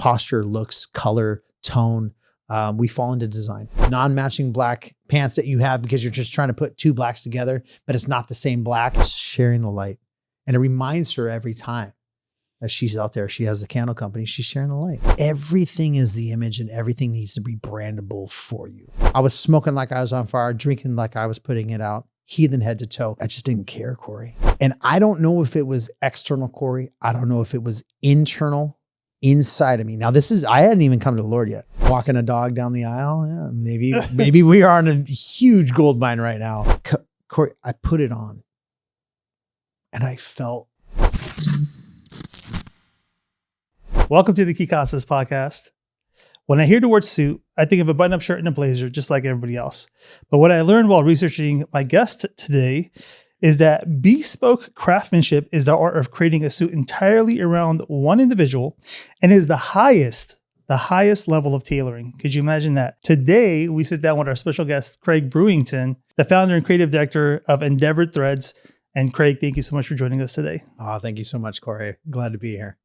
posture, looks, color, tone. We fall into design. Non-matching black pants that you have because you're just trying to put two blacks together, but it's not the same black. It's sharing the light. And it reminds her every time that she's out there, she has the candle company, she's sharing the light. Everything is the image and everything needs to be brandable for you. I was smoking like I was on fire, drinking like I was putting it out, heathen head to toe. I just didn't care, Corey. And I don't know if it was external, Corey. I don't know if it was internal inside of me. Now I hadn't even come to the Lord yet. Walking a dog down the aisle. Yeah, maybe we are in a huge gold mine right now. Corey, I put it on and I felt. Welcome to the Keyconceptspodcast. When I hear the word suit, I think of a button-up shirt and a blazer, just like everybody else. But what I learned while researching my guest today is that bespoke craftsmanship is the art of creating a suit entirely around one individual and is the highest level of tailoring. Could you imagine that? Today, we sit down with our special guest, Craig Brewington, the founder and creative director of EndeavoredThreads. And Craig, thank you so much for joining us today. Oh, thank you so much, Corey. Glad to be here.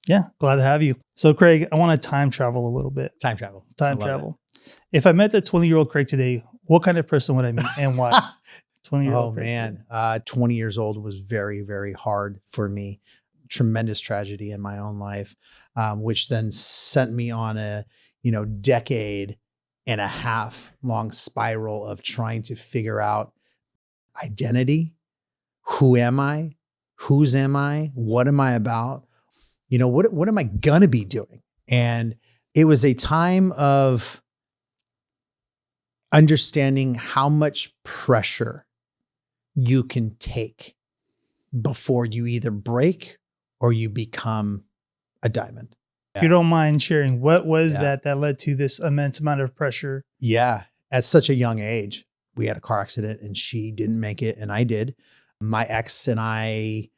Yeah, glad to have you. So Craig, I want to time travel a little bit. Time travel. If I met the 20-year-old Craig today, what kind of person would I meet and why? 20-year-old Craig. Man, 20 years old was very, very hard for me. Tremendous tragedy in my own life, which then sent me on a, decade and a half long spiral of trying to figure out identity. Who am I? Whose am I? What am I about? What am I gonna be doing? And it was a time of understanding how much pressure you can take before you either break or you become a diamond. If you don't mind sharing, what was that led to this immense amount of pressure? Yeah, at such a young age. We had a car accident and she didn't make it and I did. My ex and I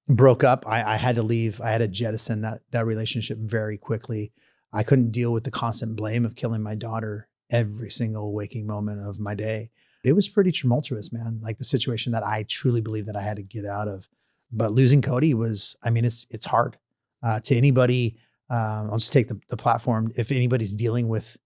broke up. I had to leave. I had to jettison that relationship very quickly. I couldn't deal with the constant blame of killing my daughter every single waking moment of my day. It was pretty tumultuous, man. Like the situation that I truly believe that I had to get out of. But losing Cody was, it's hard. To anybody, I'll just take the platform. If anybody's dealing with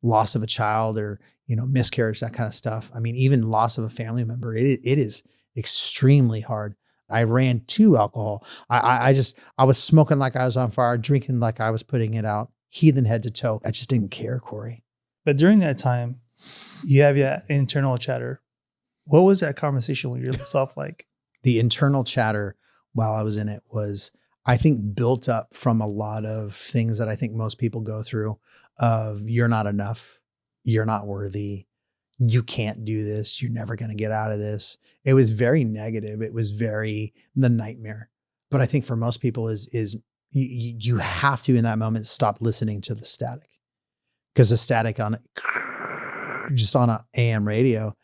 loss of a child or, miscarriage, that kind of stuff. Even loss of a family member, it is extremely hard. I ran to alcohol. I was smoking like I was on fire, drinking like I was putting it out, heathen head to toe. I just didn't care, Corey. But during that time, you have your internal chatter. What was that conversation with yourself like? The internal chatter while I was in it was, I think, built up from a lot of things that I think most people go through of you're not enough, you're not worthy, you can't do this, you're never going to get out of this. It was very negative. It was very the nightmare. But I think for most people is you have to in that moment stop listening to the static, because the static on an AM radio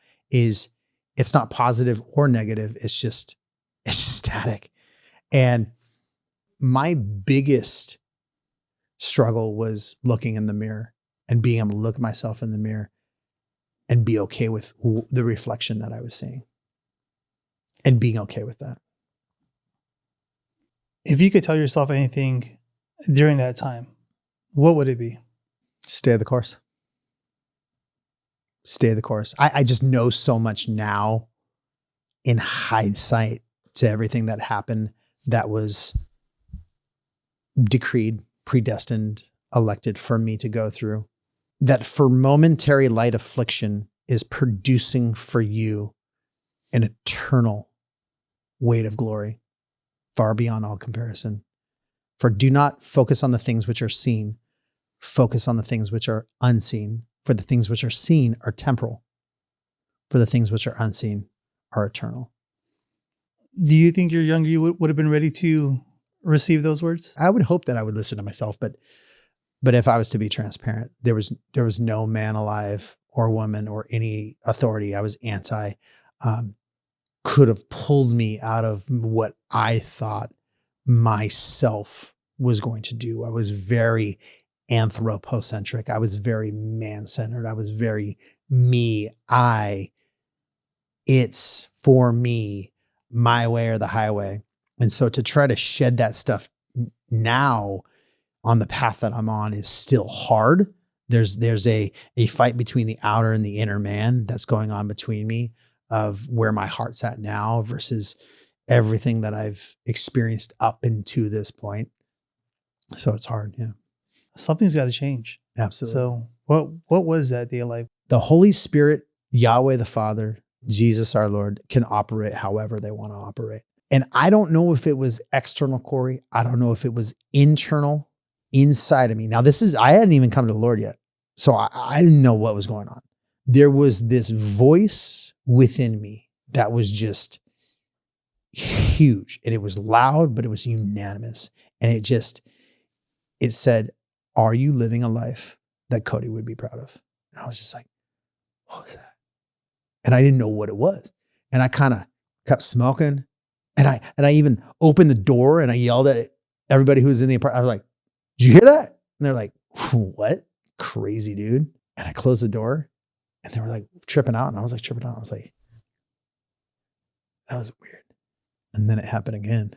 it's not positive or negative. It's just static. And my biggest struggle was looking in the mirror and being able to look at myself in the mirror and be okay with the reflection that I was seeing and being okay with that. If you could tell yourself anything during that time, what would it be? Stay the course. Stay the course. I just know so much now in hindsight to everything that happened that was decreed, predestined, elected for me to go through. That for momentary light affliction is producing for you an eternal weight of glory, far beyond all comparison. For do not focus on the things which are seen, focus on the things which are unseen. For the things which are seen are temporal. For the things which are unseen are eternal. Do you think you're younger, you would have been ready to receive those words? I would hope that I would listen to myself, but if I was to be transparent, there was no man alive or woman or any authority I was anti could have pulled me out of what I thought myself was going to do. I was very anthropocentric. I was very man-centered. I was very me, it's for me, my way or the highway. And so to try to shed that stuff now on the path that I'm on is still hard. There's a fight between the outer and the inner man that's going on between me of where my heart's at now versus everything that I've experienced up into this point. So it's hard. Yeah. Something's got to change. Absolutely. So what was that day like? The Holy Spirit, Yahweh the Father, Jesus our Lord, can operate however they want to operate. And I don't know if it was external, Corey. I don't know if it was internal inside of me. Now I hadn't even come to the Lord yet. So I didn't know what was going on. There was this voice within me that was just huge, and it was loud, but it was unanimous. And it said, are you living a life that Cody would be proud of? And I was just like, what was that? And I didn't know what it was. And I kind of kept smoking. And I even opened the door and I yelled at everybody who was in the apartment. I was like, did you hear that? And they're like, what? Crazy dude. And I closed the door and they were like tripping out. And I was like tripping out. I was like, that was weird. And then it happened again.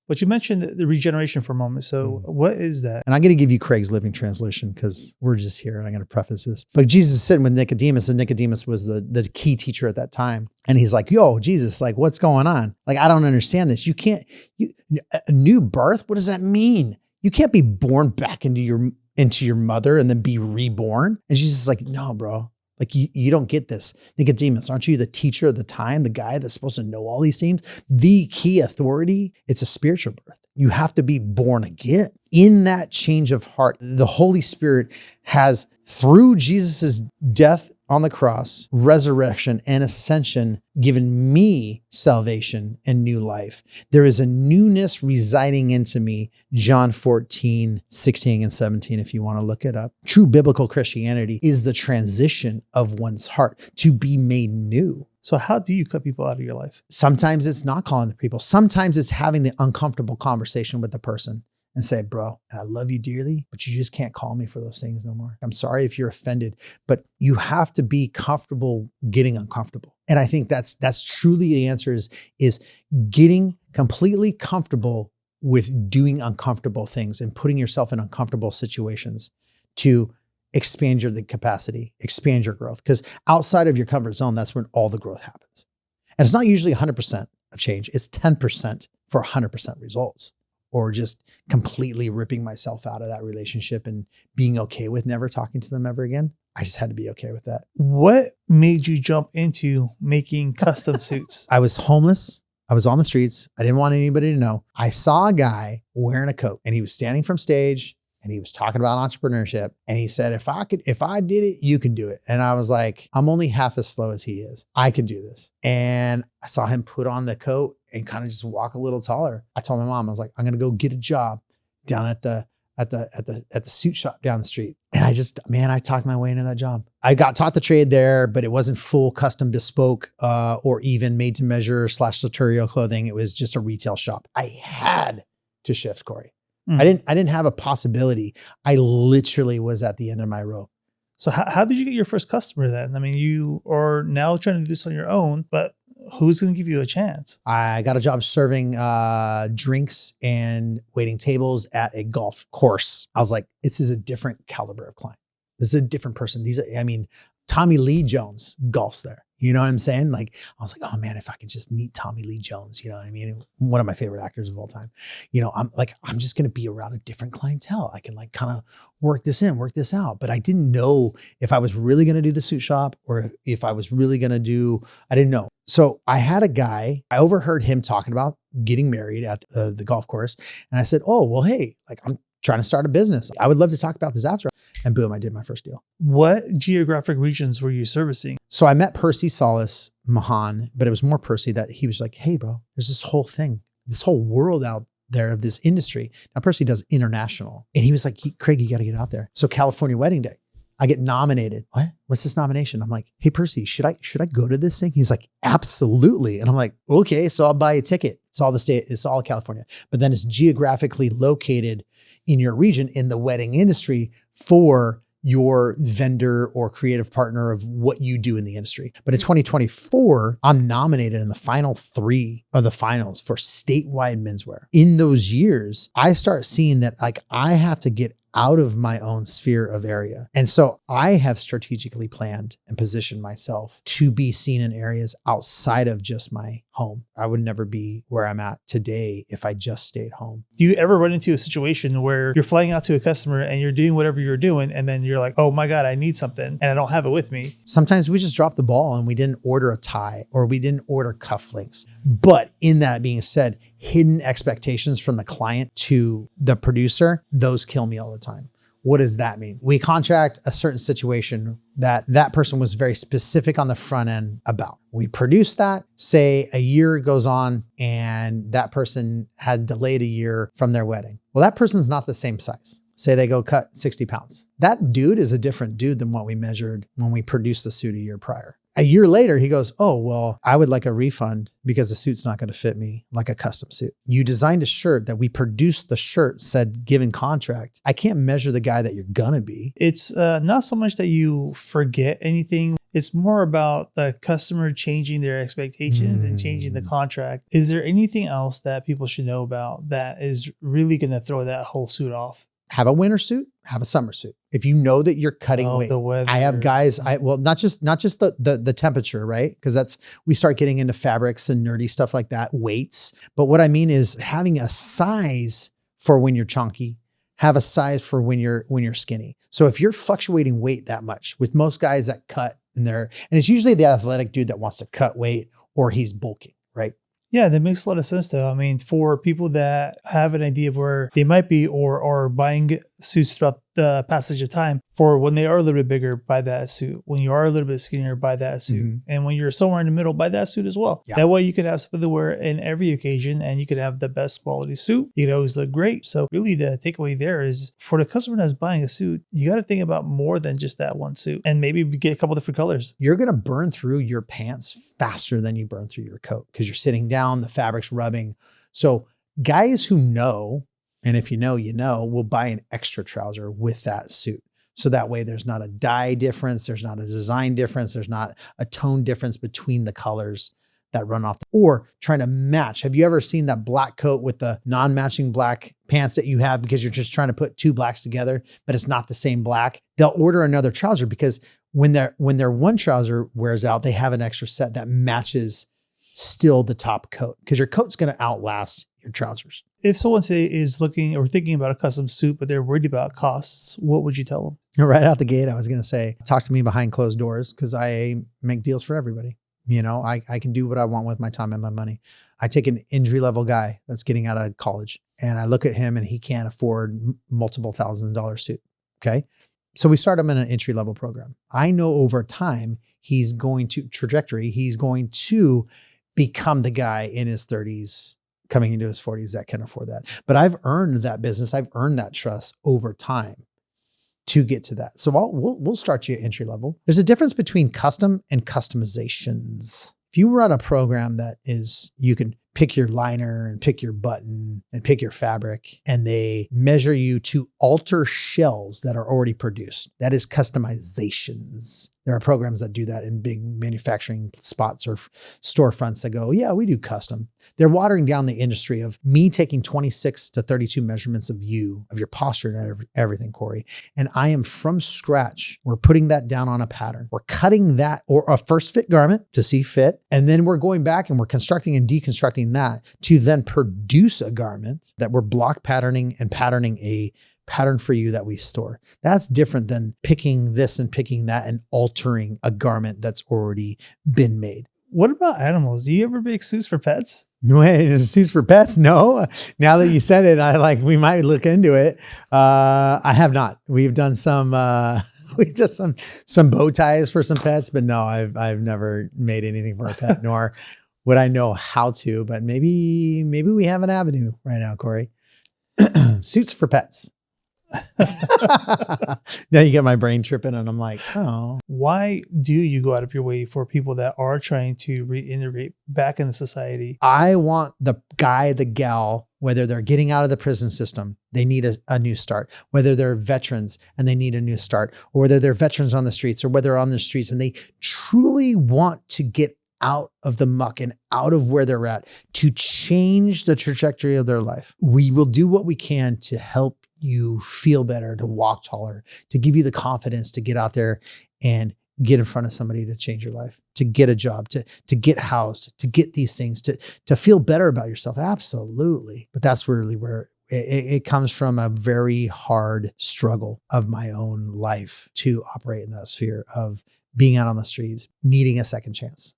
But you mentioned the regeneration for a moment. So what is that? And I'm going to give you Craig's Living Translation because we're just here and I'm going to preface this. But Jesus is sitting with Nicodemus, and Nicodemus was the key teacher at that time. And he's like, yo, Jesus, like, what's going on? Like, I don't understand this. A new birth? What does that mean? You can't be born back into your mother and then be reborn. And Jesus is like, no, bro. Like you don't get this. Nicodemus, aren't you the teacher of the time, the guy that's supposed to know all these things? The key authority, it's a spiritual birth. You have to be born again. In that change of heart, the Holy Spirit has, through Jesus's death on the cross, resurrection, and ascension, given me salvation and new life. There is a newness residing into me. John 14, 16, and 17, if you want to look it up. True biblical Christianity is the transition of one's heart to be made new. So how do you cut people out of your life? Sometimes it's not calling the people. Sometimes it's having the uncomfortable conversation with the person and say, bro, and I love you dearly, but you just can't call me for those things no more. I'm sorry if you're offended, but you have to be comfortable getting uncomfortable. And I think that's truly the answer is getting completely comfortable with doing uncomfortable things and putting yourself in uncomfortable situations to expand your capacity, expand your growth. Because outside of your comfort zone, that's when all the growth happens. And it's not usually 100% of change. It's 10% for 100% results. Or just completely ripping myself out of that relationship and being okay with never talking to them ever again. I just had to be okay with that. What made you jump into making custom suits? I was homeless. I was on the streets. I didn't want anybody to know. I saw a guy wearing a coat and he was standing from stage and he was talking about entrepreneurship. And he said, if I did it, you can do it. And I was like, I'm only half as slow as he is. I can do this. And I saw him put on the coat and kind of just walk a little taller. I told my mom, I was like, I'm going to go get a job down at the suit shop down the street. And I talked my way into that job. I got taught the trade there, but it wasn't full custom bespoke or even made to measure / Sartorial clothing. It was just a retail shop. I had to shift, Corey. I didn't have a possibility. I literally was at the end of my rope. So how did you get your first customer then? I mean, you are now trying to do this on your own, but who's going to give you a chance? I got a job serving drinks and waiting tables at a golf course. I was like, this is a different caliber of client. This is a different person. Tommy Lee Jones golfs there. You know what I'm saying? Like, I was like, oh man, if I could just meet Tommy Lee Jones, you know what I mean? One of my favorite actors of all time. You know, I'm just going to be around a different clientele. I can like kind of work this out. But I didn't know if I was really going to do the suit shop or if I was really going to I didn't know. So I had a guy, I overheard him talking about getting married at the golf course. And I said, oh, well, hey, like I'm trying to start a business. I would love to talk about this after. And boom, I did my first deal. What geographic regions were you servicing? So I met Percy Solis Mahan, but it was more Percy that he was like, hey, bro, there's this whole thing, this whole world out there of this industry. Now, Percy does international. And he was like, Craig, you got to get out there. So California Wedding Day, I get nominated. What? What's this nomination? I'm like, hey, Percy, should I go to this thing? He's like, absolutely. And I'm like, okay, so I'll buy a ticket. It's all the state, it's all California. But then it's geographically located in your region in the wedding industry for your vendor or creative partner of what you do in the industry. But in 2024, I'm nominated in the final 3 of the finals for statewide menswear. In those years, I start seeing that like I have to get out of my own sphere of area. And so I have strategically planned and positioned myself to be seen in areas outside of just my home. I would never be where I'm at today if I just stayed home. Do you ever run into a situation where you're flying out to a customer and you're doing whatever you're doing, and then you're like, oh my God, I need something and I don't have it with me? Sometimes we just dropped the ball and we didn't order a tie or we didn't order cufflinks. But in that being said, hidden expectations from the client to the producer, those kill me all the time. What does that mean? We contract a certain situation that person was very specific on the front end about. We produce that, say a year goes on and that person had delayed a year from their wedding. Well, that person's not the same size. Say they go cut 60 pounds. That dude is a different dude than what we measured when we produced the suit a year prior. A year later, he goes, oh, well, I would like a refund because the suit's not going to fit me like a custom suit. You designed a shirt that we produced the shirt said given contract. I can't measure the guy that you're going to be. It's not so much that you forget anything. It's more about the customer changing their expectations and changing the contract. Is there anything else that people should know about that is really going to throw that whole suit off? Have a winter suit, have a summer suit. If you know that you're cutting weight, the weather. I have guys, not just the temperature, right? Because we start getting into fabrics and nerdy stuff like that, weights. But what I mean is having a size for when you're chunky, have a size for when you're skinny. So if you're fluctuating weight that much, with most guys that cut and it's usually the athletic dude that wants to cut weight or he's bulking, right? Yeah, that makes a lot of sense though. I mean, for people that have an idea of where they might be or buying suits throughout the passage of time, for when they are a little bit bigger, buy that suit. When you are a little bit skinnier, buy that suit. And when you're somewhere in the middle, buy that suit as well. Yeah. That way you could have something to wear in every occasion and you could have the best quality suit. You could always look great. So really the takeaway there is for the customer that's buying a suit, you got to think about more than just that one suit and maybe get a couple different colors. You're going to burn through your pants faster than you burn through your coat because you're sitting down, the fabric's rubbing. So guys who know, and if you know, will buy an extra trouser with that suit. So that way there's not a dye difference. There's not a design difference. There's not a tone difference between the colors that run off. Or trying to match. Have you ever seen that black coat with the non-matching black pants that you have because you're just trying to put 2 blacks together, but it's not the same black? They'll order another trouser because when their one trouser wears out, they have an extra set that matches still the top coat because your coat's going to outlast your trousers. If someone is looking or thinking about a custom suit, but they're worried about costs, what would you tell them? Right out the gate, I was going to say, talk to me behind closed doors because I make deals for everybody. You know, I can do what I want with my time and my money. I take an entry-level guy that's getting out of college and I look at him and he can't afford multiple $1,000 suit. Okay. So we start him in an entry-level program. I know over time, he's going to become the guy in his 30s, coming into his 40s that can afford that. But I've earned that business. I've earned that trust over time to get to that. So we'll start you at entry level. There's a difference between custom and customizations. If you run a program that is, you can pick your liner and pick your button and pick your fabric, and they measure you to alter shells that are already produced. That is customizations. There are programs that do that in big manufacturing spots or storefronts that go, yeah, we do custom. They're watering down the industry of me taking 26 to 32 measurements of you, of your posture and everything, Corey. And I am from scratch. We're putting that down on a pattern. We're cutting that or a first fit garment to see fit. And then we're going back and we're constructing and deconstructing that to then produce a garment that we're block patterning and patterning a pattern for you that we store. That's different than picking this and picking that and altering a garment that's already been made. What about animals? Do you ever make suits for pets? Wait, suits for pets? No. Now that you said it, we might look into it. I have not. We've done some bow ties for some pets, but no, I've never made anything for a pet, nor would I know how to, but maybe we have an avenue right now, Corey. Suits for pets. Now you get my brain tripping and I'm like, oh. Why do you go out of your way for people that are trying to reintegrate back into society? I want the guy, the gal, whether they're getting out of the prison system, they need a new start, whether they're veterans and they need a new start, or whether they're veterans on the streets, or whether they're on the streets and they truly want to get out of the muck and out of where they're at to change the trajectory of their life. We will do what we can to help you feel better, to walk taller, to give you the confidence to get out there and get in front of somebody to change your life, to get a job, to get housed, to get these things, to feel better about yourself. Absolutely. But that's really where it comes from, a very hard struggle of my own life to operate in that sphere of being out on the streets, needing a second chance,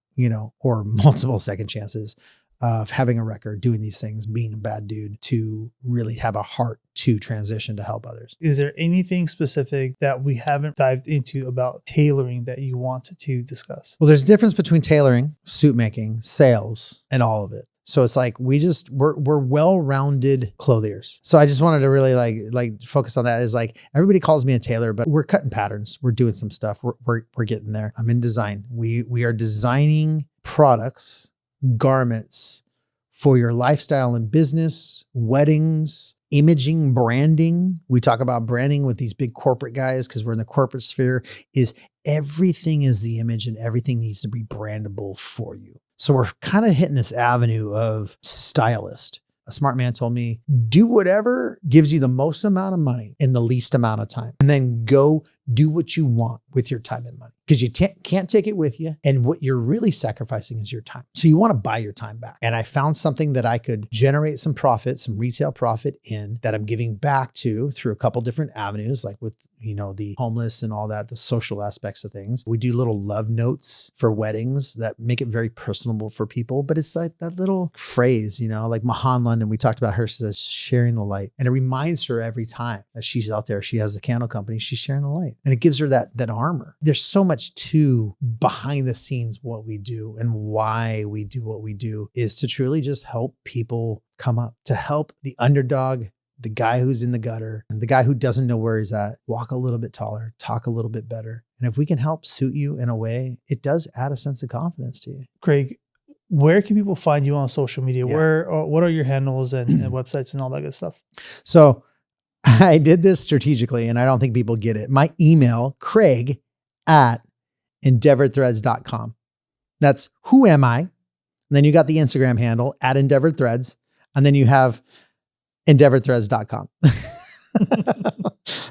or multiple second chances, of having a record, doing these things, being a bad dude, to really have a heart to transition to help others. Is there anything specific that we haven't dived into about tailoring that you want to discuss? Well, there's a difference between tailoring, suit making, sales, and all of it. So it's like we're well-rounded clothiers. So I just wanted to really like focus on that. Is like, everybody calls me a tailor, but we're cutting patterns. We're doing some stuff. We're getting there. I'm in design. We are designing products, garments for your lifestyle and business, weddings, imaging, branding. We talk about branding with these big corporate guys because we're in the corporate sphere. Is everything is the image and everything needs to be brandable for you. So we're kind of hitting this avenue of stylist. A smart man told me, do whatever gives you the most amount of money in the least amount of time, and then go do what you want with your time and money, because you can't take it with you. And what you're really sacrificing is your time. So you want to buy your time back. And I found something that I could generate some profit, some retail profit in, that I'm giving back to through a couple different avenues, like with, the homeless and all that, the social aspects of things. We do little love notes for weddings that make it very personable for people. But it's like that little phrase, like Mahan London, we talked about her, says sharing the light. And it reminds her every time that she's out there, she has the candle company, she's sharing the light. And it gives her that armor. There's so much to behind the scenes what we do, and why we do what we do is to truly just help people come up, to help the underdog, the guy who's in the gutter, and the guy who doesn't know where he's at, walk a little bit taller, talk a little bit better. And if we can help suit you in a way, it does add a sense of confidence to you. Craig, where can people find you on social media? Yeah. What are your handles and websites and all that good stuff? So I did this strategically, and I don't think people get it. My email, Craig@EndeavoredThreads.com. That's who am I? And then you got the Instagram handle @EndeavoredThreads. And then you have EndeavoredThreads.com.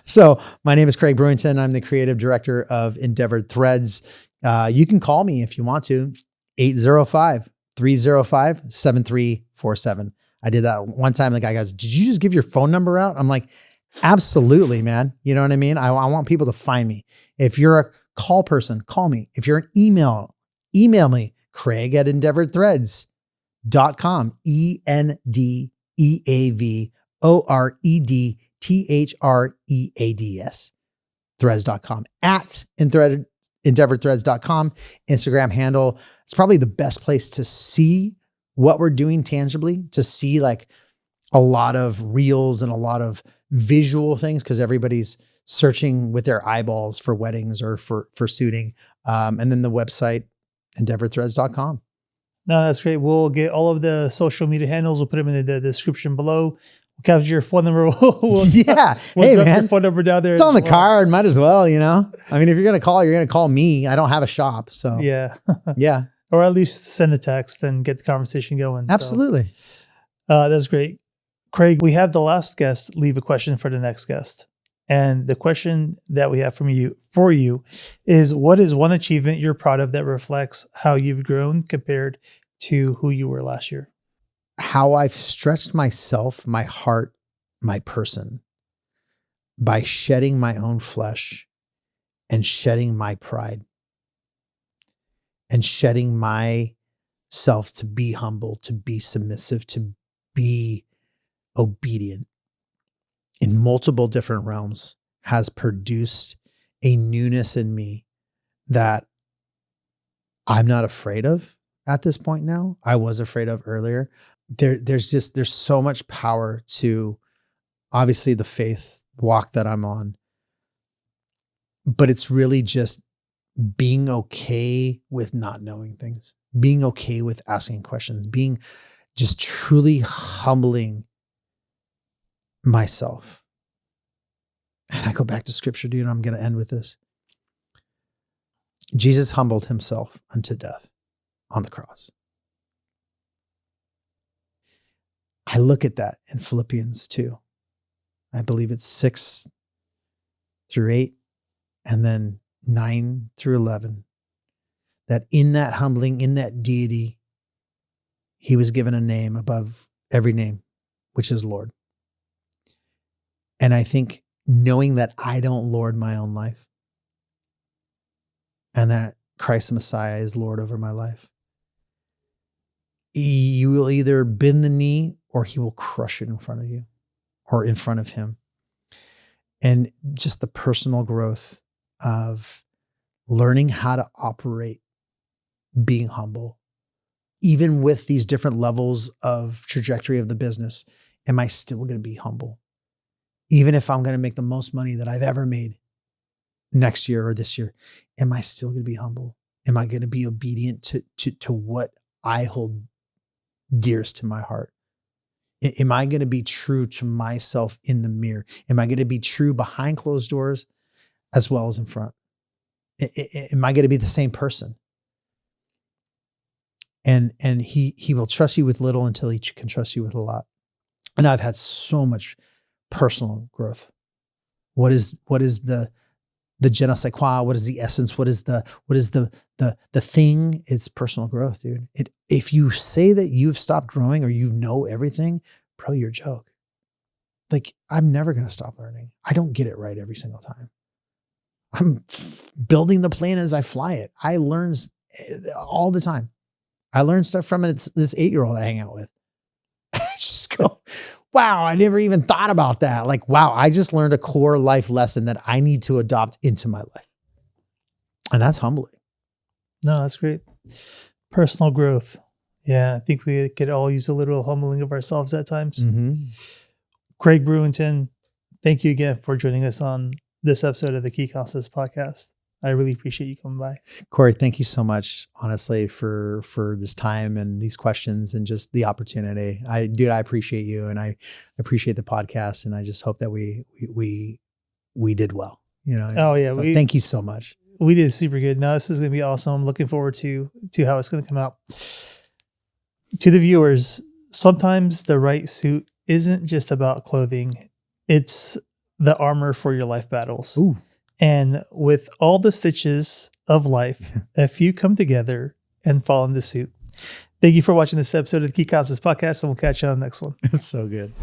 So my name is Craig Brewington. I'm the creative director of Endeavored Threads. You can call me if you want to, 805-305-7347. I did that one time. The guy goes, did you just give your phone number out? I'm like, absolutely, man. You know what I mean? I want people to find me. If you're a call person, call me. If you're an email me, Craig@EndeavoredThreads.com, EndeavoredThreads, threads.com, @EndeavoredThreads.com, Instagram handle. It's probably the best place to see what we're doing tangibly, to see like a lot of reels and a lot of visual things, because everybody's searching with their eyeballs for weddings or for suiting. And then the website, EndeavoredThreads.com. No, that's great. We'll get all of the social media handles. We'll put them in the description below. We'll capture your phone number. We'll Hey, drop man, your phone number down there. it's on the card. Might as well, I mean, if you're going to call, you're going to call me. I don't have a shop. So Yeah. yeah, Or at least send a text and get the conversation going. absolutely. So, that's great. Craig, we have the last guest leave a question for the next guest. And the question that we have for you is, what is one achievement you're proud of that reflects how you've grown compared to who you were last year? How I've stretched myself, my heart, my person, by shedding my own flesh and shedding my pride and shedding myself to be humble, to be submissive, to be obedient in multiple different realms, has produced a newness in me that I'm not afraid of at this point now. I was afraid of earlier. There's so much power to obviously the faith walk that I'm on. But it's really just being okay with not knowing things, being okay with asking questions, being just truly humbling myself. And I go back to scripture, dude, and I'm going to end with this. Jesus humbled himself unto death on the cross. I look at that in Philippians 2. I believe it's 6 through 8 and then 9 through 11. That in that humbling, in that deity, he was given a name above every name, which is Lord. And I think knowing that I don't lord my own life and that Christ the Messiah is Lord over my life, you will either bend the knee or he will crush it in front of you or in front of him. And just the personal growth of learning how to operate, being humble, even with these different levels of trajectory of the business, am I still going to be humble? Even if I'm going to make the most money that I've ever made next year or this year, am I still going to be humble? Am I going to be obedient to what I hold dearest to my heart? Am I going to be true to myself in the mirror? Am I going to be true behind closed doors as well as in front? Am I going to be the same person? And he will trust you with little until he can trust you with a lot. And I've had so much personal growth. What is the je ne sais quoi? What is the essence? What is the thing? It's personal growth, dude. If you say that you've stopped growing or you know everything, bro, you're a joke. Like, I'm never going to stop learning. I don't get it right every single time. I'm building the plane as I fly it. I learn all the time. I learn stuff from this 8-year-old I hang out with. I just go, wow, I never even thought about that. Like, wow, I just learned a core life lesson that I need to adopt into my life. And that's humbling. No, that's great. Personal growth. Yeah, I think we could all use a little humbling of ourselves at times. Mm-hmm. Craig Brewington, thank you again for joining us on this episode of the Keyconceptspodcast. I really appreciate you coming by. Corey, thank you so much, honestly, for this time and these questions and just the opportunity. I appreciate you and I appreciate the podcast, and I just hope that we did well. You know. Oh yeah, so thank you so much. We did super good. No, this is going to be awesome. I'm looking forward to how it's going to come out. To the viewers, sometimes the right suit isn't just about clothing; it's the armor for your life battles. Ooh. And with all the stitches of life, a few come together and fall into suit. Thank you for watching this episode of the Keyconceptspodcast, and we'll catch you on the next one. It's so good.